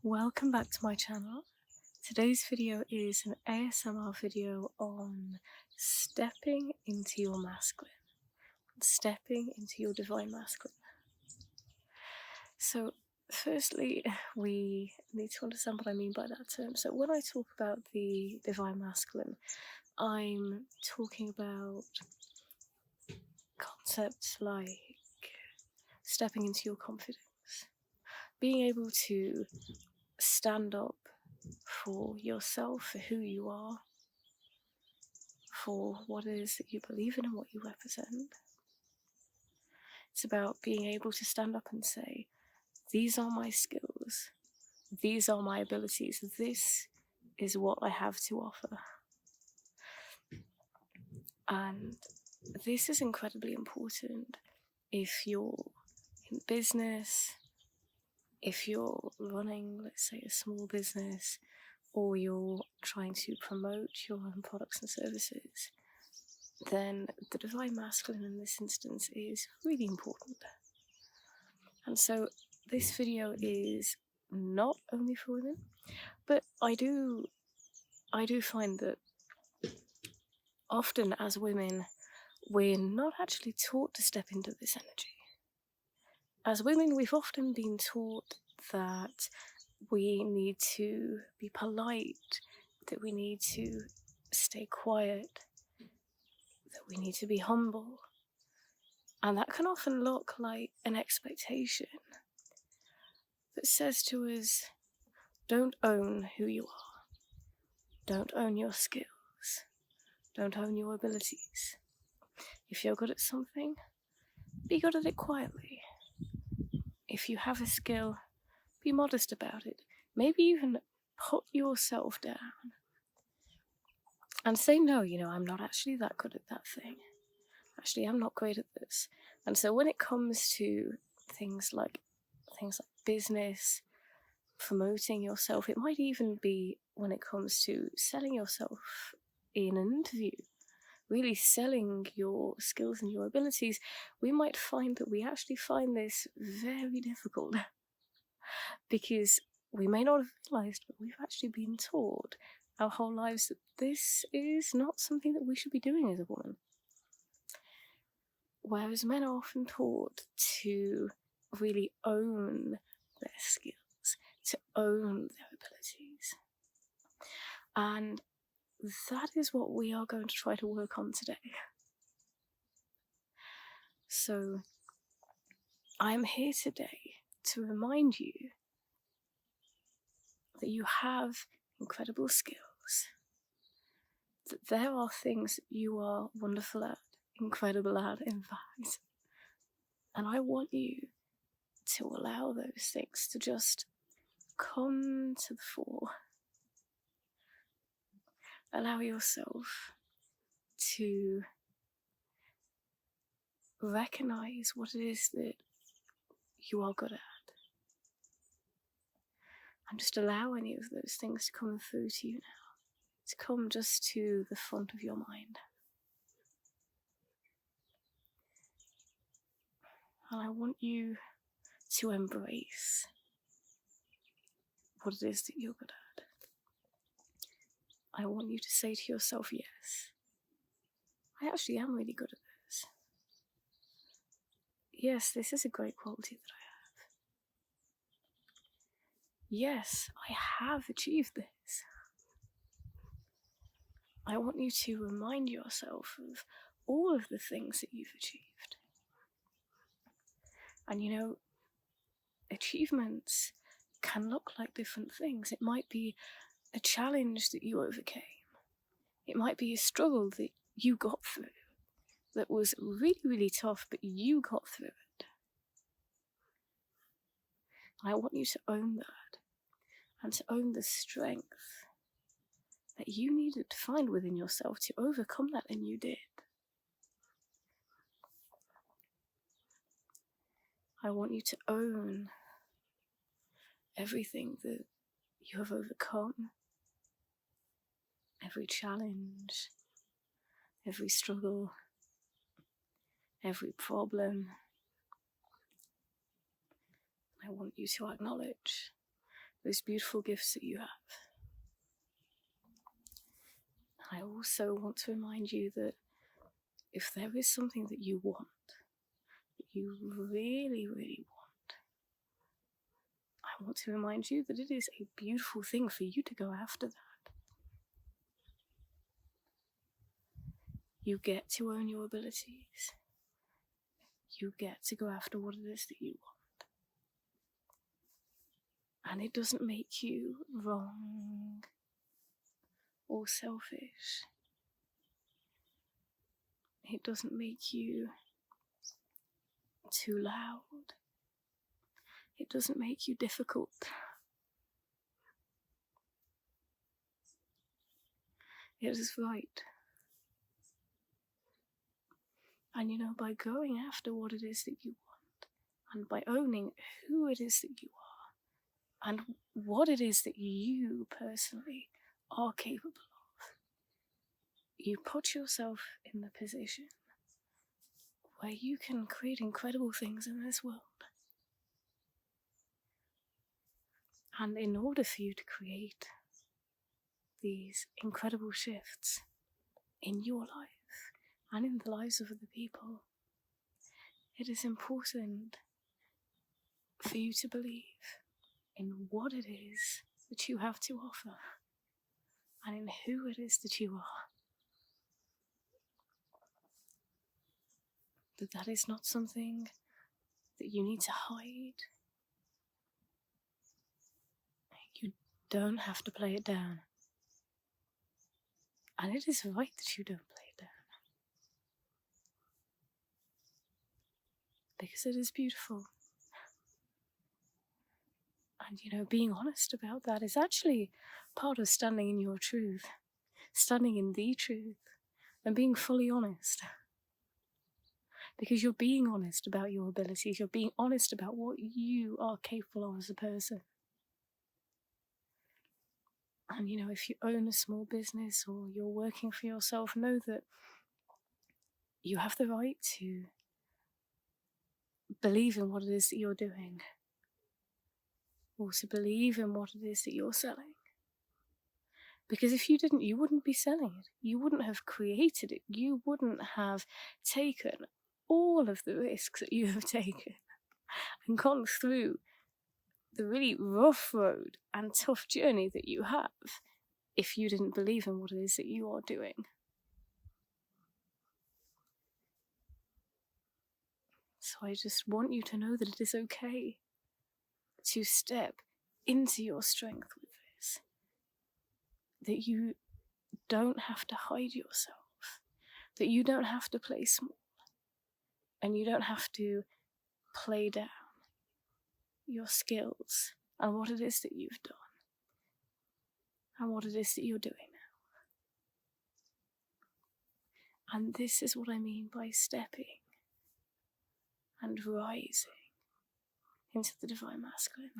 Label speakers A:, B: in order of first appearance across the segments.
A: Welcome back to my channel. Today's video is an ASMR video on stepping into your masculine, stepping into your divine masculine. So firstly, we need to understand what I mean by that term. So when I talk about the divine masculine, I'm talking about concepts like stepping into your confidence, being able to stand up for yourself, for who you are, for what it is that you believe in and what you represent. It's about being able to stand up and say, these are my skills, these are my abilities, this is what I have to offer. And this is incredibly important if you're in business, if you're running, let's say, a small business, or you're trying to promote your own products and services, then the divine masculine in this instance is really important. And so this video is not only for women, but I do find that often as women, we're not actually taught to step into this energy. As women, we've often been taught that we need to be polite, that we need to stay quiet, that we need to be humble. And that can often look like an expectation that says to us, don't own who you are, don't own your skills, don't own your abilities. If you're good at something, be good at it quietly. If you have a skill, be modest about it. Maybe even put yourself down and say, no, I'm not actually that good at that thing. Actually, I'm not great at this. And so when it comes to things like business, promoting yourself, it might even be when it comes to selling yourself in an interview, really selling your skills and your abilities, we might find that we actually find this very difficult because we may not have realized, but we've actually been taught our whole lives that this is not something that we should be doing as a woman. Whereas men are often taught to really own their skills, to own their abilities. And that is what we are going to try to work on today. So I'm here today to remind you that you have incredible skills, that there are things that you are wonderful at, incredible at, in fact. And I want you to allow those things to just come to the fore. Allow yourself to recognize what it is that you are good at. And just allow any of those things to come through to you now, to come just to the front of your mind. And I want you to embrace what it is that you're good at. I want you to say to yourself, yes, I actually am really good at this. Yes, this is a great quality that I have. Yes, I have achieved this. I want you to remind yourself of all of the things that you've achieved. And achievements can look like different things. It might be a challenge that you overcame. It might be a struggle that you got through that was really, really tough, but you got through it. And I want you to own that and to own the strength that you needed to find within yourself to overcome that, and you did. I want you to own everything that you have overcome, every challenge, every struggle, every problem. I want you to acknowledge those beautiful gifts that you have. I also want to remind you that if there is something that you want, that you really, really want, I want to remind you that it is a beautiful thing for you to go after that. You get to own your abilities. You get to go after what it is that you want. And it doesn't make you wrong or selfish. It doesn't make you too loud. It doesn't make you difficult. It is right. And by going after what it is that you want, and by owning who it is that you are, and what it is that you personally are capable of, you put yourself in the position where you can create incredible things in this world. And in order for you to create these incredible shifts in your life and in the lives of other people, it is important for you to believe in what it is that you have to offer and in who it is that you are. That is not something that you need to hide. You don't have to play it down. And it is right that you don't play it down. Because it is beautiful. And being honest about that is actually part of standing in your truth, standing in the truth, and being fully honest. Because you're being honest about your abilities, you're being honest about what you are capable of as a person. And if you own a small business or you're working for yourself, know that you have the right to believe in what it is that you're doing, or to believe in what it is that you're selling. Because if you didn't, you wouldn't be selling it. You wouldn't have created it. You wouldn't have taken all of the risks that you have taken and gone through the really rough road and tough journey that you have if you didn't believe in what it is that you are doing. So I just want you to know that it is okay to step into your strength with this. That you don't have to hide yourself. That you don't have to play small. And you don't have to play down your skills and what it is that you've done. And what it is that you're doing now. And this is what I mean by stepping and rising into the divine masculine.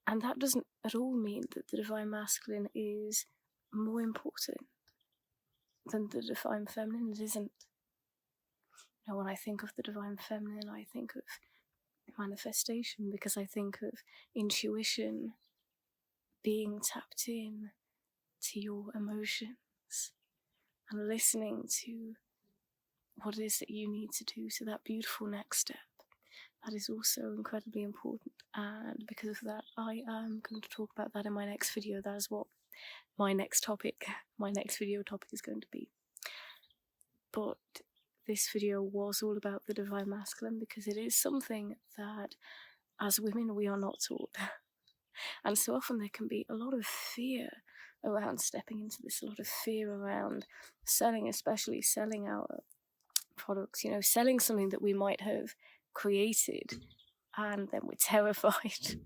A: And that doesn't at all mean that the divine masculine is more important than the divine feminine. It isn't. When I think of the divine feminine, I think of manifestation, because I think of intuition, being tapped in to your emotions and listening to what it is that you need to do to that beautiful next step. That is also incredibly important, and because of that, I am going to talk about that in my next video. That is what my next video topic is going to be. But this video was all about the divine masculine, because it is something that as women we are not taught. And so often there can be a lot of fear around stepping into this, a lot of fear around selling, especially selling our products, selling something that we might have created, and then we're terrified.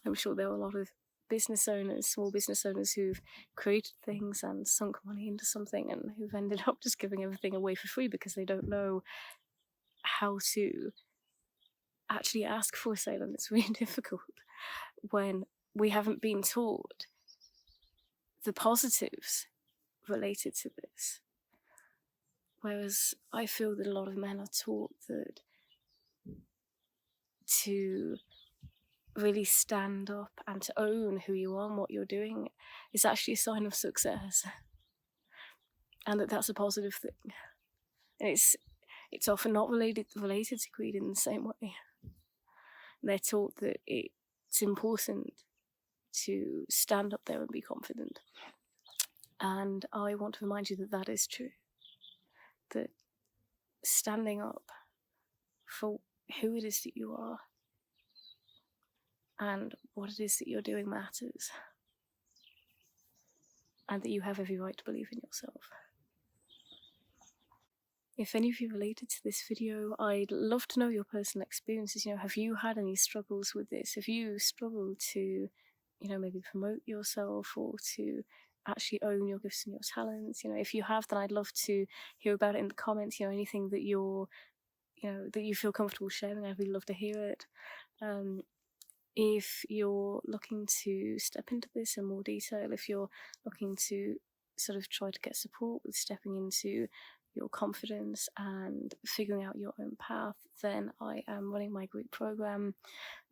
A: I'm sure there are a lot of business owners, small business owners, who've created things and sunk money into something and who've ended up just giving everything away for free because they don't know how to actually ask for a sale, and it's really difficult when we haven't been taught the positives related to this. Whereas I feel that a lot of men are taught that to really stand up and to own who you are and what you're doing is actually a sign of success, and that's a positive thing. And it's often not related to greed in the same way. They're taught that it's important to stand up there and be confident. And I want to remind you that that is true. That standing up for who it is that you are and what it is that you're doing matters. And that you have every right to believe in yourself. If any of you related to this video, I'd love to know your personal experiences. Have you had any struggles with this? Have you struggled to, maybe promote yourself or to actually own your gifts and your talents? If you have, then I'd love to hear about it in the comments. Anything that that you feel comfortable sharing, I'd really love to hear it. If you're looking to step into this in more detail, if you're looking to sort of try to get support with stepping into your confidence and figuring out your own path, then I am running my group program.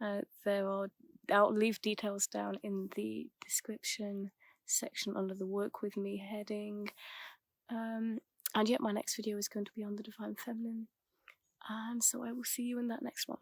A: I'll leave details down in the description section under the Work With Me heading. And yet my next video is going to be on the Divine Feminine. And so I will see you in that next one.